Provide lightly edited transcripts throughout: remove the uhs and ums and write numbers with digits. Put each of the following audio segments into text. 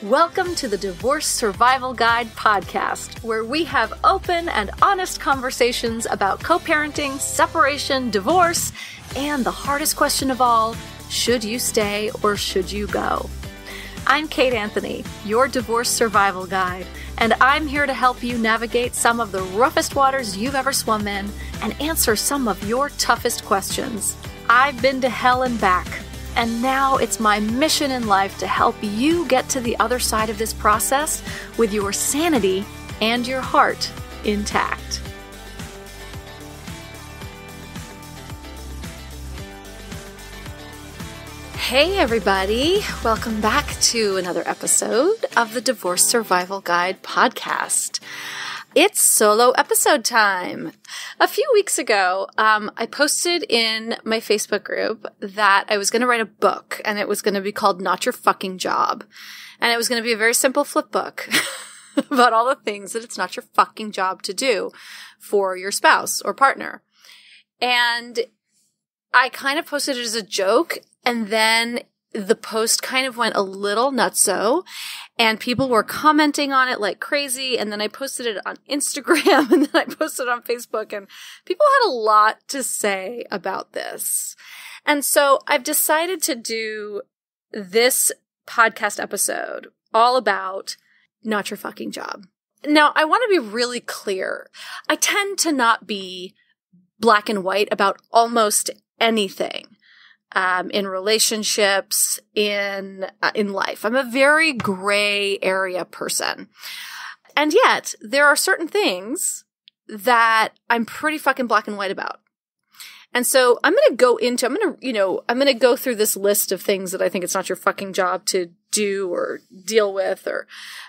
Welcome to the Divorce Survival Guide podcast, where we have open and honest conversations about co-parenting, separation, divorce, and the hardest question of all, should you stay or should you go? I'm Kate Anthony, your Divorce Survival Guide, and I'm here to help you navigate some of the roughest waters you've ever swum in and answer some of your toughest questions. I've been to hell and back. And now it's my mission in life to help you get to the other side of this process with your sanity and your heart intact. Hey everybody, welcome back to another episode of the Divorce Survival Guide podcast. It's solo episode time. A few weeks ago, I posted in my Facebook group that I was going to write a book, and it was going to be called Not Your Fucking Job. And it was going to be a very simple flip book about all the things that it's not your fucking job to do for your spouse or partner. And I kind of posted it as a joke, and then the post kind of went a little nutso, and people were commenting on it like crazy. And then I posted it on Instagram, and then I posted it on Facebook, and people had a lot to say about this. And so I've decided to do this podcast episode all about not your fucking job. Now, I want to be really clear. I tend to not be black and white about almost anything. In relationships, in life. I'm a very gray area person. And yet, there are certain things that I'm pretty fucking black and white about. And so I'm going to go through this list of things that I think it's not your fucking job to do or deal with,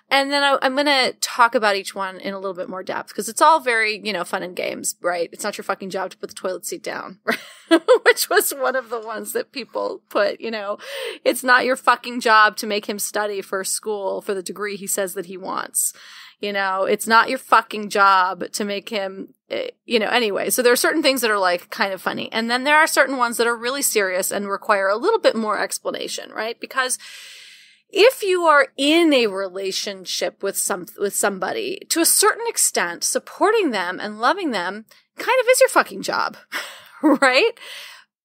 and then I'm going to talk about each one in a little bit more depth, because it's all very, fun and games, right? It's not your fucking job to put the toilet seat down, which was one of the ones that people put, it's not your fucking job to make him study for school for the degree he says that he wants. It's not your fucking job to make him, anyway. So there are certain things that are like kind of funny. And then there are certain ones that are really serious and require a little bit more explanation, right? Because if you are in a relationship with somebody, to a certain extent, supporting them and loving them kind of is your fucking job, right?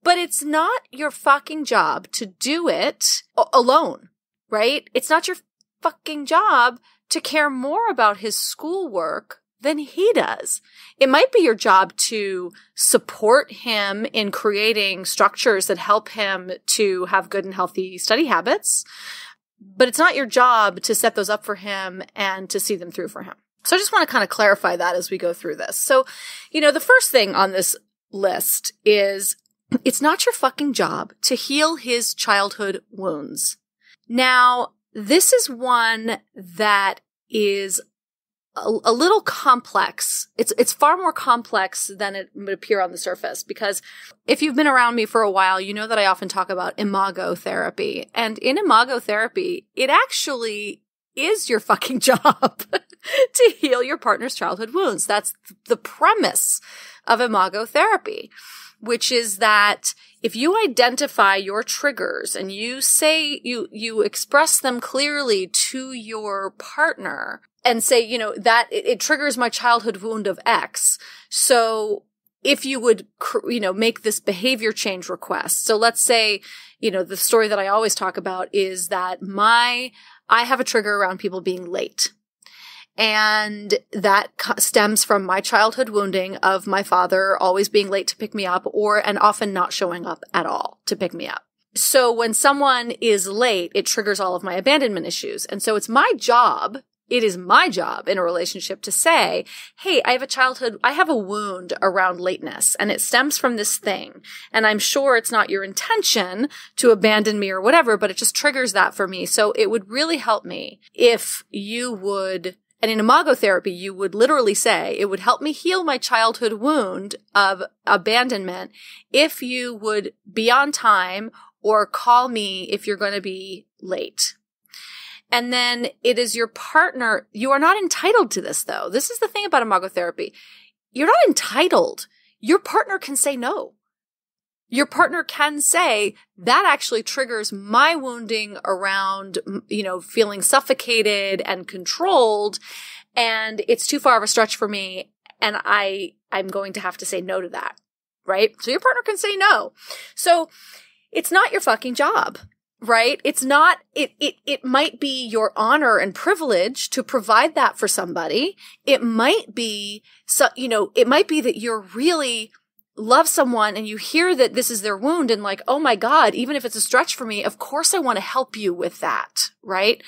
But it's not your fucking job to do it alone, right? It's not your fucking job to care more about his schoolwork than he does. It might be your job to support him in creating structures that help him to have good and healthy study habits, but it's not your job to set those up for him and to see them through for him. So I just want to kind of clarify that as we go through this. So, the first thing on this list is it's not your fucking job to heal his childhood wounds. Now, this is one that is a little complex. It's far more complex than it would appear on the surface, because if you've been around me for a while, you know that I often talk about imago therapy. And in imago therapy, it actually is your fucking job to heal your partner's childhood wounds. That's the premise of imago therapy, which is that if you identify your triggers and you say you express them clearly to your partner and say, that it triggers my childhood wound of X. So if you would, make this behavior change request. So let's say, the story that I always talk about is that I have a trigger around people being late. And that stems from my childhood wounding of my father always being late to pick me up, and often not showing up at all to pick me up. So when someone is late, it triggers all of my abandonment issues. And so it is my job in a relationship to say, hey, I have a wound around lateness, and it stems from this thing. And I'm sure it's not your intention to abandon me or whatever, but it just triggers that for me. So it would really help me if you would. And in imago therapy, you would literally say, it would help me heal my childhood wound of abandonment if you would be on time or call me if you're going to be late. And then it is your partner. You are not entitled to this, though. This is the thing about imago therapy. You're not entitled. Your partner can say no. Your partner can say, that actually triggers my wounding around, feeling suffocated and controlled, and it's too far of a stretch for me, and I'm going to have to say no to that, right? So your partner can say no. So it's not your fucking job, right? It's not, it might be your honor and privilege to provide that for somebody. It might be, it might be that you're really love someone and you hear that this is their wound and like, oh my God, even if it's a stretch for me, of course I want to help you with that, right?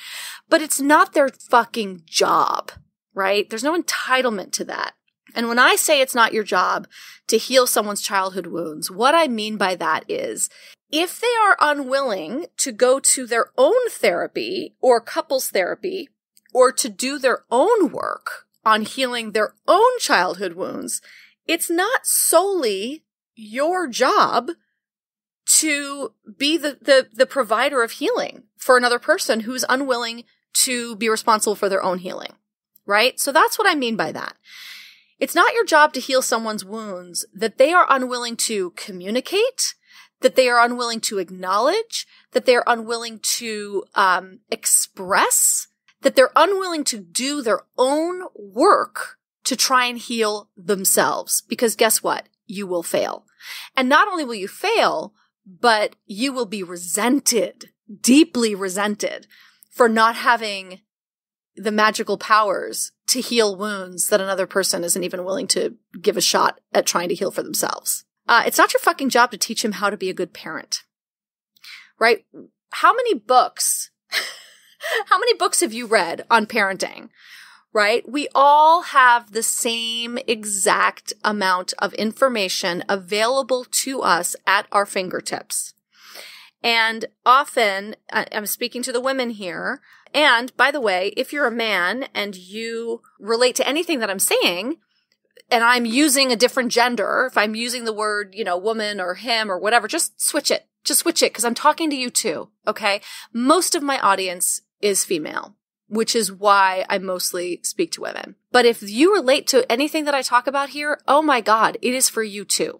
But it's not their fucking job, right? There's no entitlement to that. And when I say it's not your job to heal someone's childhood wounds, what I mean by that is if they are unwilling to go to their own therapy or couples therapy or to do their own work on healing their own childhood wounds, it's not solely your job to be the provider of healing for another person who's unwilling to be responsible for their own healing, right? So that's what I mean by that. It's not your job to heal someone's wounds that they are unwilling to communicate, that they are unwilling to acknowledge, that they're unwilling to express, that they're unwilling to do their own work to try and heal themselves. Because guess what? You will fail. And not only will you fail, but you will be resented, deeply resented for not having the magical powers to heal wounds that another person isn't even willing to give a shot at trying to heal for themselves. It's not your fucking job to teach him how to be a good parent, right? How many books have you read on parenting? Right? We all have the same exact amount of information available to us at our fingertips. And often, I'm speaking to the women here, and by the way, if you're a man and you relate to anything that I'm saying, and I'm using a different gender, if I'm using the word, woman or him or whatever, just switch it. Just switch it, because I'm talking to you too, okay? Most of my audience is female, which is why I mostly speak to women. But if you relate to anything that I talk about here, oh my God, it is for you too.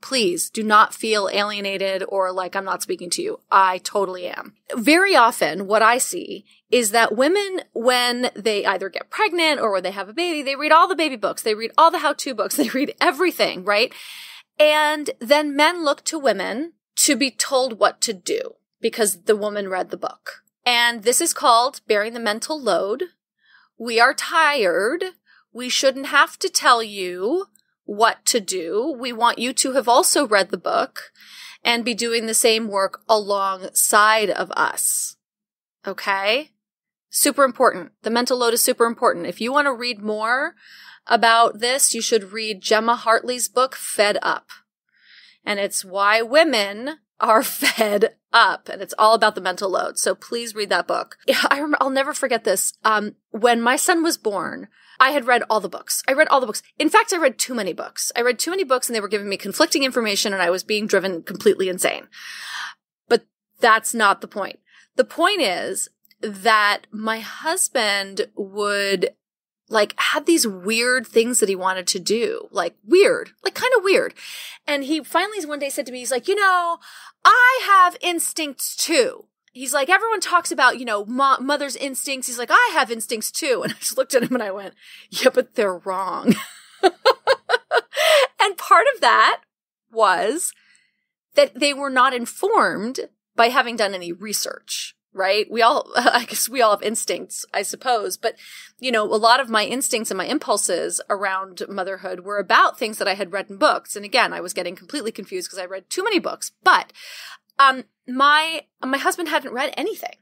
Please do not feel alienated or like I'm not speaking to you. I totally am. Very often what I see is that women, when they either get pregnant or when they have a baby, they read all the baby books. They read all the how-to books. They read everything, right? And then men look to women to be told what to do because the woman read the book. And this is called bearing the mental load. We are tired. We shouldn't have to tell you what to do. We want you to have also read the book and be doing the same work alongside of us. Okay? Super important. The mental load is super important. If you want to read more about this, you should read Gemma Hartley's book, Fed Up. And it's why women are fed up, and it's all about the mental load. So please read that book. I'll never forget this. When my son was born, I had read all the books. I read all the books. In fact, I read too many books. I read too many books and they were giving me conflicting information and I was being driven completely insane. But that's not the point. The point is that my husband would had these weird things that he wanted to do, kind of weird. And he finally one day said to me, he's like, I have instincts too. He's like, everyone talks about, mother's instincts. He's like, I have instincts too. And I just looked at him and I went, yeah, but they're wrong. And part of that was that they were not informed by having done any research. Right? I guess we all have instincts, I suppose. But, a lot of my instincts and my impulses around motherhood were about things that I had read in books. And again, I was getting completely confused because I read too many books. But, my husband hadn't read anything.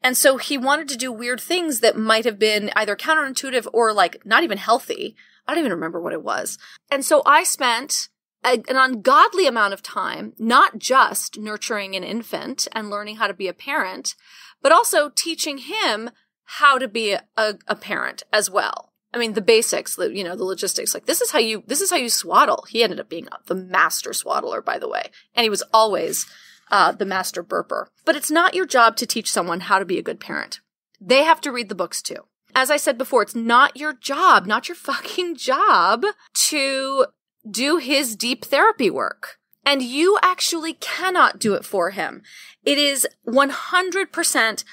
And so he wanted to do weird things that might have been either counterintuitive or not even healthy. I don't even remember what it was. And so I spent an ungodly amount of time, not just nurturing an infant and learning how to be a parent, but also teaching him how to be a parent as well. I mean, the basics, the logistics, this is how you swaddle. He ended up being the master swaddler, by the way. And he was always the master burper. But it's not your job to teach someone how to be a good parent. They have to read the books too. As I said before, it's not your job, not your fucking job to do his deep therapy work. And you actually cannot do it for him. It is 100%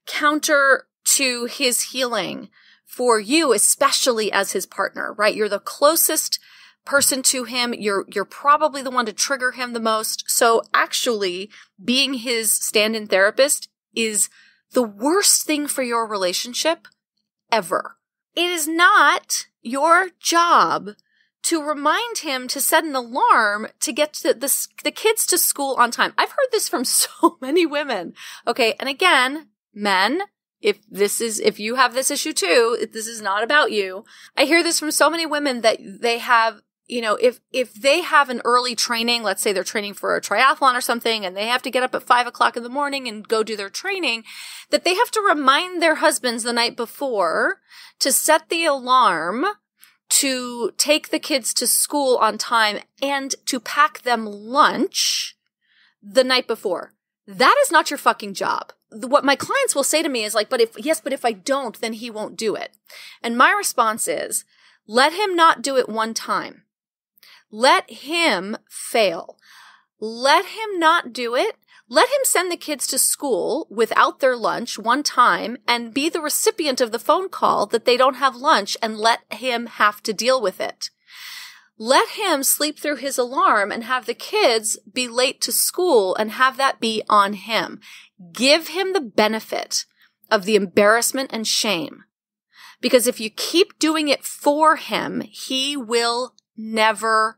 counter to his healing for you, especially as his partner, right? You're the closest person to him. You're probably the one to trigger him the most. So actually being his stand-in therapist is the worst thing for your relationship ever. It is not your job to remind him to set an alarm to get the kids to school on time. I've heard this from so many women. Okay. And again, men, if you have this issue too, if this is not about you, I hear this from so many women that they have, if they have an early training, let's say they're training for a triathlon or something, and they have to get up at 5:00 in the morning and go do their training, that they have to remind their husbands the night before to set the alarm to take the kids to school on time and to pack them lunch the night before. That is not your fucking job. What my clients will say to me is like, but if I don't, then he won't do it. And my response is, let him not do it one time. Let him fail. Let him not do it. Let him send the kids to school without their lunch one time and be the recipient of the phone call that they don't have lunch, and let him have to deal with it. Let him sleep through his alarm and have the kids be late to school and have that be on him. Give him the benefit of the embarrassment and shame. Because if you keep doing it for him, he will never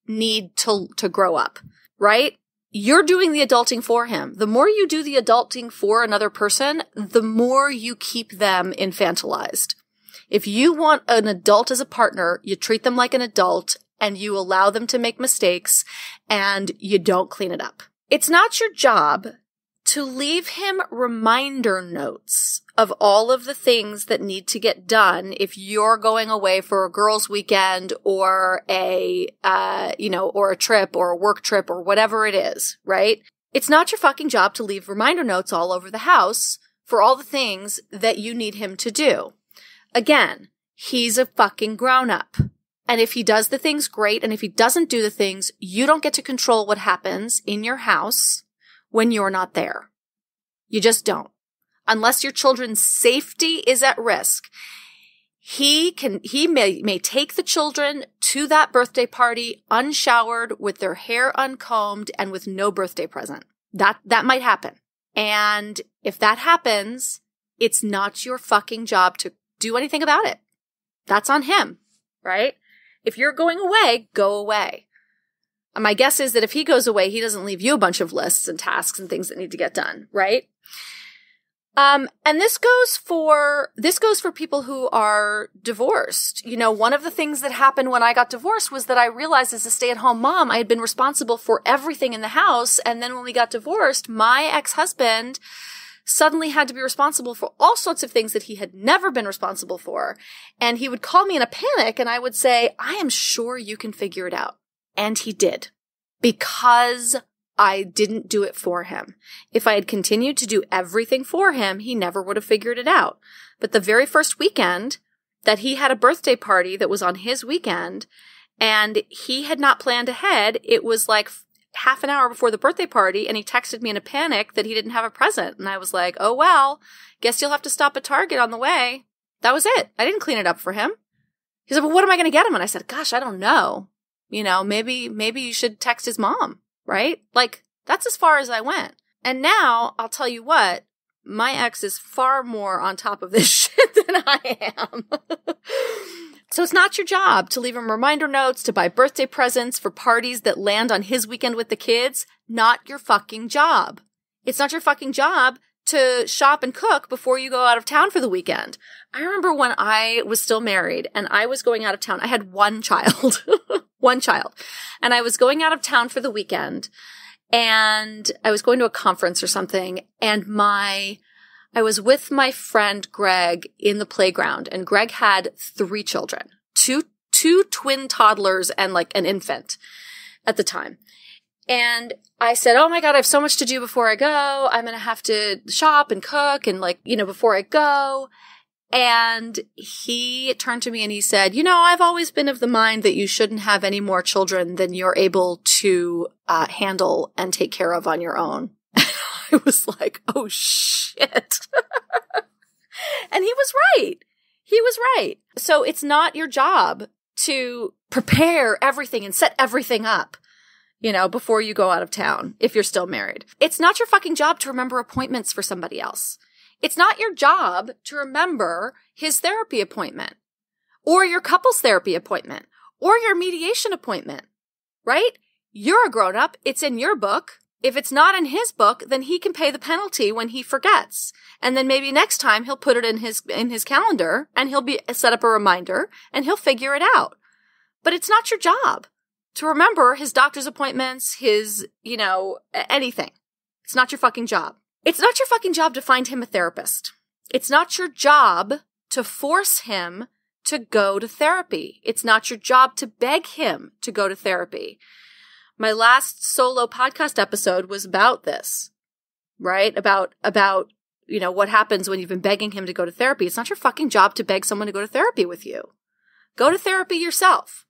need to grow up, right? You're doing the adulting for him. The more you do the adulting for another person, the more you keep them infantilized. If you want an adult as a partner, you treat them like an adult and you allow them to make mistakes and you don't clean it up. It's not your job to leave him reminder notes of all of the things that need to get done if you're going away for a girls' weekend or or a trip or a work trip or whatever it is, right? It's not your fucking job to leave reminder notes all over the house for all the things that you need him to do. Again, he's a fucking grown-up. And if he does the things, great. And if he doesn't do the things, you don't get to control what happens in your house when you're not there. You just don't. Unless your children's safety is at risk. He may take the children to that birthday party unshowered, with their hair uncombed, and with no birthday present. That might happen. And if that happens, it's not your fucking job to do anything about it. That's on him, right? If you're going away, go away. And my guess is that if he goes away, he doesn't leave you a bunch of lists and tasks and things that need to get done, right? And this goes for people who are divorced. One of the things that happened when I got divorced was that I realized as a stay-at-home mom, I had been responsible for everything in the house. And then when we got divorced, my ex-husband suddenly had to be responsible for all sorts of things that he had never been responsible for. And he would call me in a panic and I would say, I am sure you can figure it out. And he did, because I didn't do it for him. If I had continued to do everything for him, he never would have figured it out. But the very first weekend that he had a birthday party that was on his weekend and he had not planned ahead, it was like half an hour before the birthday party, and he texted me in a panic that he didn't have a present. And I was like, oh, well, guess you'll have to stop at Target on the way. That was it. I didn't clean it up for him. He said, well, what am I going to get him? And I said, gosh, I don't know. Maybe you should text his mom, right? Like, that's as far as I went. And now, I'll tell you what, my ex is far more on top of this shit than I am. So it's not your job to leave him reminder notes, to buy birthday presents for parties that land on his weekend with the kids. Not your fucking job. It's not your fucking job to shop and cook before you go out of town for the weekend. I remember when I was still married and I was going out of town. I had one child. One child. And I was going out of town for the weekend and I was going to a conference or something, and I was with my friend Greg in the playground, and Greg had 3 children, two twin toddlers and like an infant at the time. And I said, oh my God, I have so much to do before I go. I'm going to have to shop and cook and before I go. And he turned to me and he said, I've always been of the mind that you shouldn't have any more children than you're able to handle and take care of on your own. I was like, oh shit. And he was right. He was right. So it's not your job to prepare everything and set everything up, before you go out of town, if you're still married. It's not your fucking job to remember appointments for somebody else. It's not your job to remember his therapy appointment or your couples therapy appointment or your mediation appointment, right? You're a grown-up. It's in your book. If it's not in his book, then he can pay the penalty when he forgets. And then maybe next time he'll put it in his calendar and he'll set up a reminder and he'll figure it out. But it's not your job to remember his doctor's appointments, his, anything. It's not your fucking job. It's not your fucking job to find him a therapist. It's not your job to force him to go to therapy. It's not your job to beg him to go to therapy. My last solo podcast episode was about this, right? About what happens when you've been begging him to go to therapy. It's not your fucking job to beg someone to go to therapy with you. Go to therapy yourself.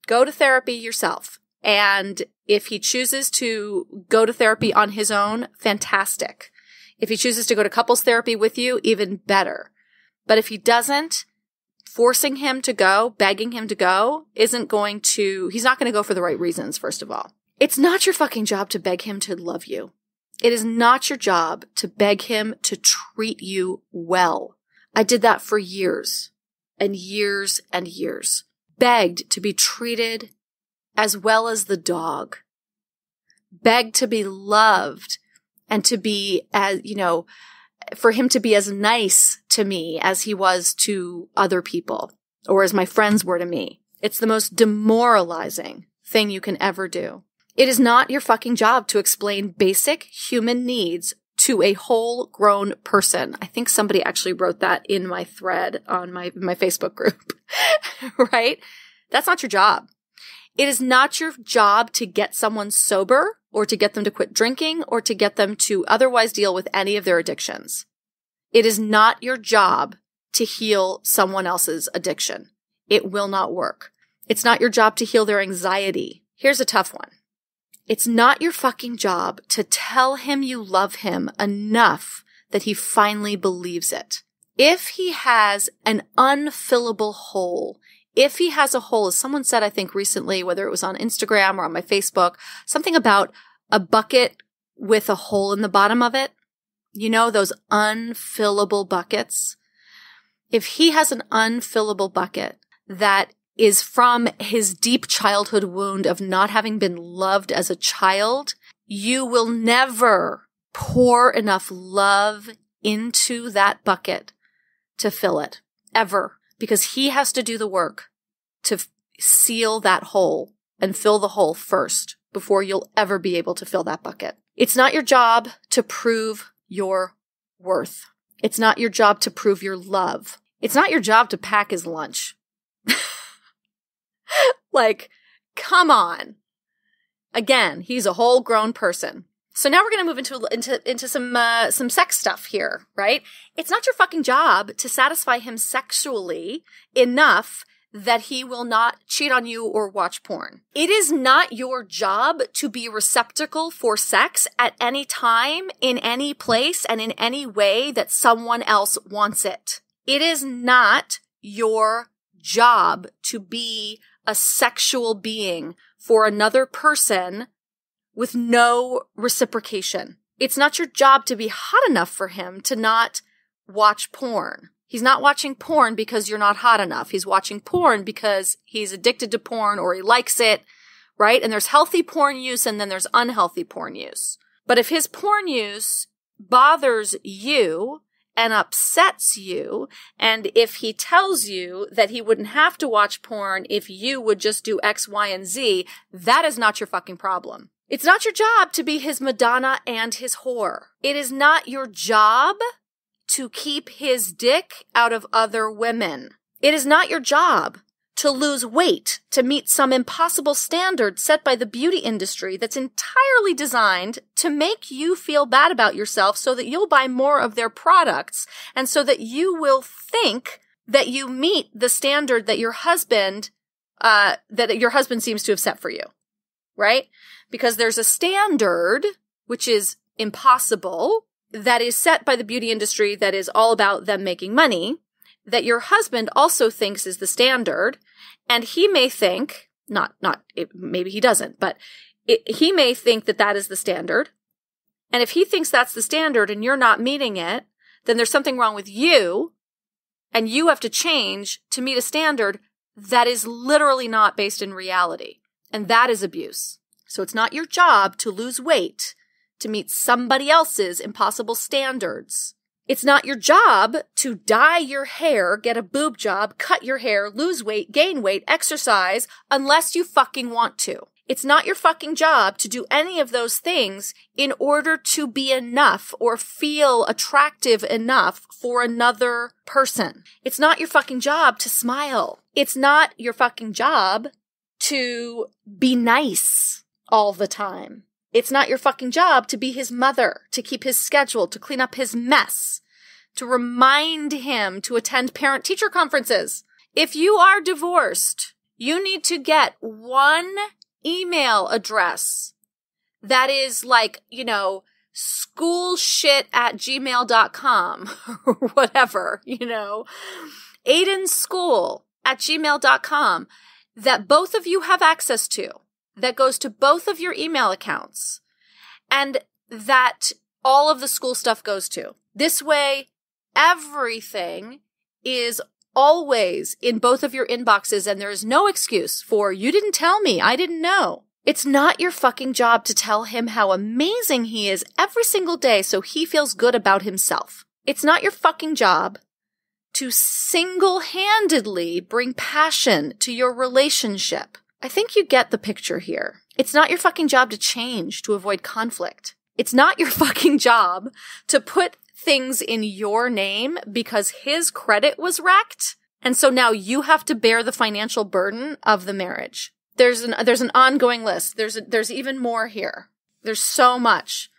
Go to therapy yourself. And if he chooses to go to therapy on his own, fantastic. If he chooses to go to couples therapy with you, even better. But if he doesn't, forcing him to go, begging him to go, he's not going to go for the right reasons, first of all. It's not your fucking job to beg him to love you. It is not your job to beg him to treat you well. I did that for years and years and years. Begged to be treated as well as the dog. Begged to be loved and to be for him to be as nice to me as he was to other people or as my friends were to me. It's the most demoralizing thing you can ever do. It is not your fucking job to explain basic human needs to a whole grown person. I think somebody actually wrote that in my thread on my Facebook group, right? That's not your job. It is not your job to get someone sober or to get them to quit drinking or to get them to otherwise deal with any of their addictions. It is not your job to heal someone else's addiction. It will not work. It's not your job to heal their anxiety. Here's a tough one. It's not your fucking job to tell him you love him enough that he finally believes it. If he has an unfillable hole, if he has a hole, as someone said, I think recently, whether it was on Instagram or on my Facebook, something about a bucket with a hole in the bottom of it, those unfillable buckets. If he has an unfillable bucket that is from his deep childhood wound of not having been loved as a child, you will never pour enough love into that bucket to fill it, ever, because he has to do the work to seal that hole and fill the hole first before you'll ever be able to fill that bucket. It's not your job to prove your worth. It's not your job to prove your love. It's not your job to pack his lunch. Like, come on. Again, he's a whole grown person. So now we're going to move into some sex stuff here, right? It's not your fucking job to satisfy him sexually enough that he will not cheat on you or watch porn. It is not your job to be a receptacle for sex at any time, in any place, and in any way that someone else wants it. It is not your job to be a sexual being for another person with no reciprocation. It's not your job to be hot enough for him to not watch porn. He's not watching porn because you're not hot enough. He's watching porn because he's addicted to porn or he likes it, right? And there's healthy porn use and then there's unhealthy porn use. But if his porn use bothers you and upsets you, and if he tells you that he wouldn't have to watch porn if you would just do X, Y, and Z, that is not your fucking problem. It's not your job to be his Madonna and his whore. It is not your job to keep his dick out of other women. It is not your job to lose weight to meet some impossible standard set by the beauty industry that's entirely designed to make you feel bad about yourself so that you'll buy more of their products and so that you will think that you meet the standard that your husband seems to have set for you, right? Because there's a standard, which is impossible, that is set by the beauty industry that is all about them making money, that your husband also thinks is the standard, and he may think, maybe he doesn't, but he may think that that is the standard. And if he thinks that's the standard and you're not meeting it, then there's something wrong with you, and you have to change to meet a standard that is literally not based in reality. And that is abuse. So it's not your job to lose weight to meet somebody else's impossible standards. It's not your job to dye your hair, get a boob job, cut your hair, lose weight, gain weight, exercise, unless you fucking want to. It's not your fucking job to do any of those things in order to be enough or feel attractive enough for another person. It's not your fucking job to smile. It's not your fucking job to be nice all the time. It's not your fucking job to be his mother, to keep his schedule, to clean up his mess, to remind him to attend parent-teacher conferences. If you are divorced, you need to get one email address that is like, schoolshit@gmail.com or whatever, aidenschool@gmail.com that both of you have access to, that goes to both of your email accounts, and that all of the school stuff goes to. This way, everything is always in both of your inboxes, and there is no excuse for, you didn't tell me, I didn't know. It's not your fucking job to tell him how amazing he is every single day so he feels good about himself. It's not your fucking job to single-handedly bring passion to your relationship. I think you get the picture here. It's not your fucking job to change to avoid conflict. It's not your fucking job to put things in your name because his credit was wrecked, and so now you have to bear the financial burden of the marriage. There's an ongoing list. There's even more here. There's so much,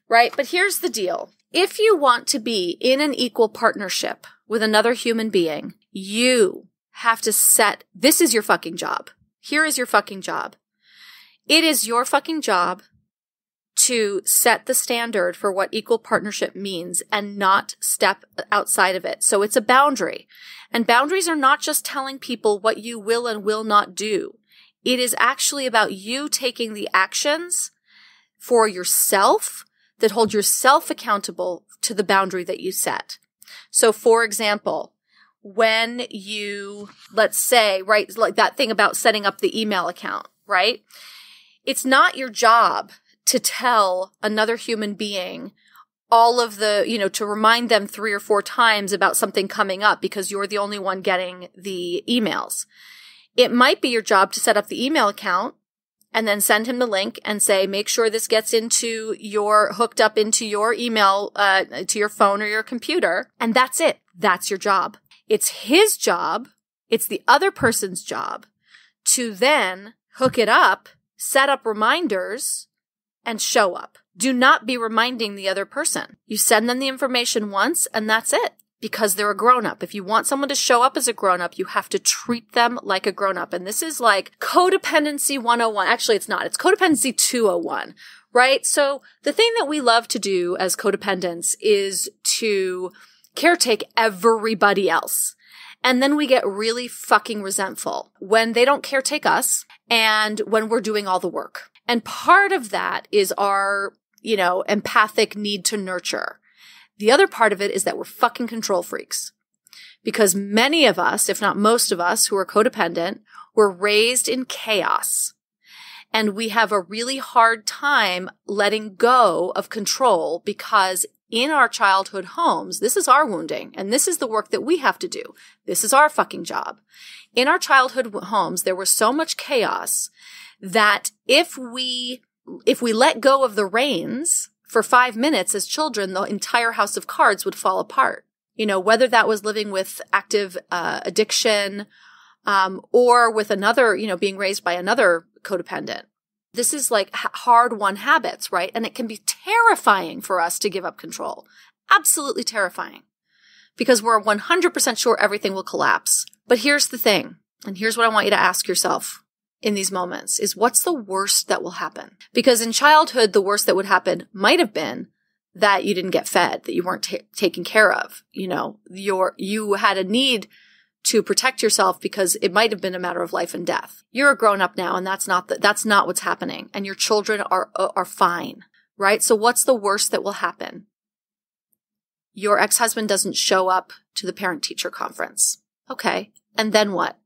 right? But here's the deal. If you want to be in an equal partnership with another human being, you have to this is your fucking job. Here is your fucking job. It is your fucking job to set the standard for what equal partnership means and not step outside of it. So it's a boundary. And boundaries are not just telling people what you will and will not do. It is actually about you taking the actions for yourself that hold yourself accountable to the boundary that you set. So for example, when you, let's say, right, like that thing about setting up the email account, right? It's not your job to tell another human being all of the, to remind them 3 or 4 times about something coming up because you're the only one getting the emails. It might be your job to set up the email account and then send him the link and say, make sure this gets hooked up into your email, to your phone or your computer. And that's it. That's your job. It's his job. It's the other person's job to then hook it up, set up reminders, and show up. Do not be reminding the other person. You send them the information once and that's it, because they're a grown-up. If you want someone to show up as a grown-up, you have to treat them like a grown-up. And this is like codependency 101. Actually, it's not. It's codependency 201, right? So the thing that we love to do as codependents is to caretake everybody else. And then we get really fucking resentful when they don't caretake us and when we're doing all the work. And part of that is our, empathic need to nurture. The other part of it is that we're fucking control freaks. Because many of us, if not most of us who are codependent, were raised in chaos. And we have a really hard time letting go of control because in our childhood homes, this is our wounding, and this is the work that we have to do. This is our fucking job. In our childhood homes, there was so much chaos that if we let go of the reins for 5 minutes as children, the entire house of cards would fall apart. Whether that was living with active addiction, or with another, being raised by another codependent. This is like hard-won habits, right? And it can be terrifying for us to give up control. Absolutely terrifying. Because we're 100% sure everything will collapse. But here's the thing, and here's what I want you to ask yourself in these moments, is what's the worst that will happen? Because in childhood, the worst that would happen might have been that you didn't get fed, that you weren't taken care of. You had a need to protect yourself because it might have been a matter of life and death. You're a grown up now, and that's not what's happening. And your children are fine, right? So what's the worst that will happen? Your ex-husband doesn't show up to the parent-teacher conference. Okay. And then what?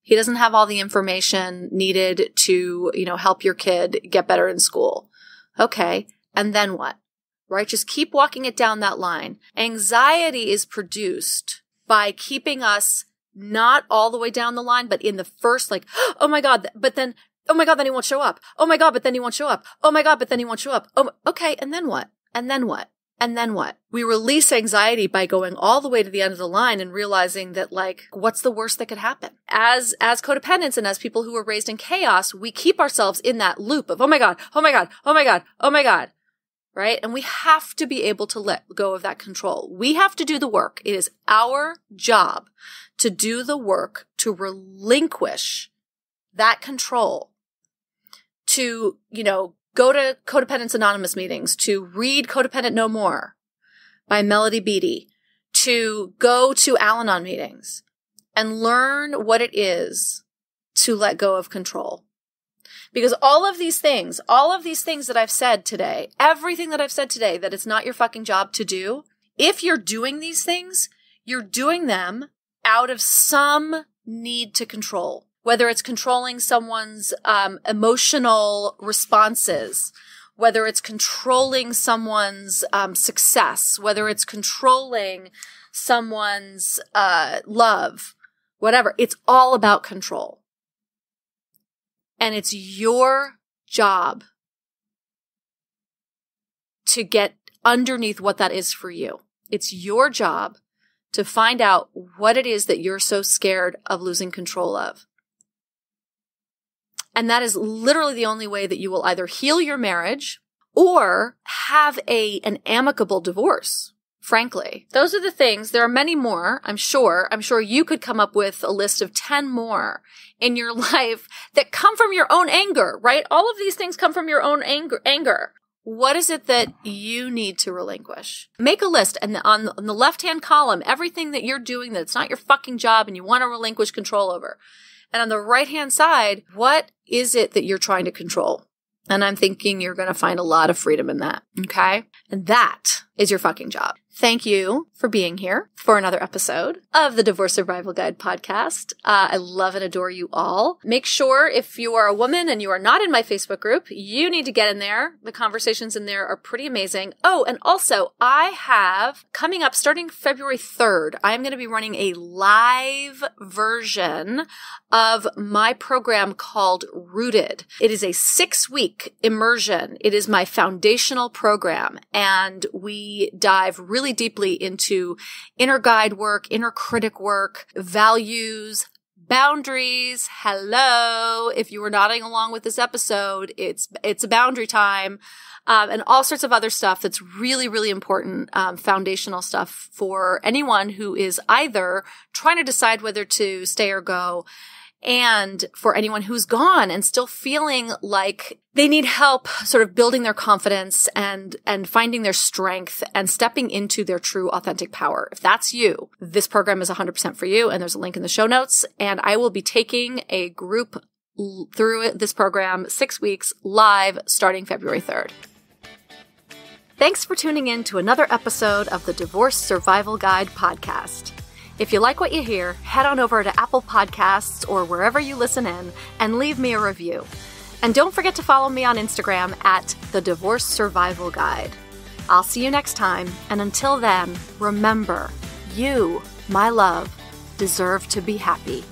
He doesn't have all the information needed to, help your kid get better in school. Okay. And then what? Right? Just keep walking it down that line. Anxiety is produced by keeping us not all the way down the line, but in the first, oh my God, then he won't show up. Oh my God, but then he won't show up. Oh my God, but then he won't show up. Oh, okay. And then what? And then what? And then what? We release anxiety by going all the way to the end of the line and realizing that, what's the worst that could happen? As codependents and as people who were raised in chaos, we keep ourselves in that loop of, oh my God, oh my God, oh my God, oh my God. Right? And we have to be able to let go of that control. We have to do the work. It is our job to do the work, to relinquish that control, to, go to Codependence Anonymous meetings, to read Codependent No More by Melody Beattie, to go to Al-Anon meetings and learn what it is to let go of control. Because all of these things that I've said today, everything that I've said today, that it's not your fucking job to do, if you're doing these things, you're doing them out of some need to control. Whether it's controlling someone's emotional responses, whether it's controlling someone's success, whether it's controlling someone's love, whatever. It's all about control. And it's your job to get underneath what that is for you. It's your job to find out what it is that you're so scared of losing control of. And that is literally the only way that you will either heal your marriage or have an amicable divorce. Frankly, those are the things. There are many more, I'm sure. I'm sure you could come up with a list of 10 more in your life that come from your own anger, right? All of these things come from your own anger. What is it that you need to relinquish? Make a list, and on the left-hand column, everything that you're doing that's not your fucking job and you want to relinquish control over. And on the right-hand side, what is it that you're trying to control? And I'm thinking you're going to find a lot of freedom in that, okay? And that is your fucking job. Thank you for being here for another episode of the Divorce Survival Guide podcast. I love and adore you all. Make sure if you are a woman and you are not in my Facebook group, you need to get in there. The conversations in there are pretty amazing. Oh, and also I have coming up starting February 3rd, I'm going to be running a live version of my program called Rooted. It is a 6-week immersion. It is my foundational program, and we dive really deeply into inner guide work, inner critic work, values, boundaries. Hello. If you were nodding along with this episode, it's a boundary time, and all sorts of other stuff that's really, really important, foundational stuff for anyone who is either trying to decide whether to stay or go, and for anyone who's gone and still feeling like they need help sort of building their confidence and finding their strength and stepping into their true authentic power. If that's you, this program is 100% for you, and there's a link in the show notes. And I will be taking a group through this program 6 weeks live starting February 3rd. Thanks for tuning in to another episode of the Divorce Survival Guide podcast. If you like what you hear, head on over to Apple Podcasts or wherever you listen in and leave me a review. And don't forget to follow me on Instagram at The Divorce Survival Guide. I'll see you next time, and until then, remember, you, my love, deserve to be happy.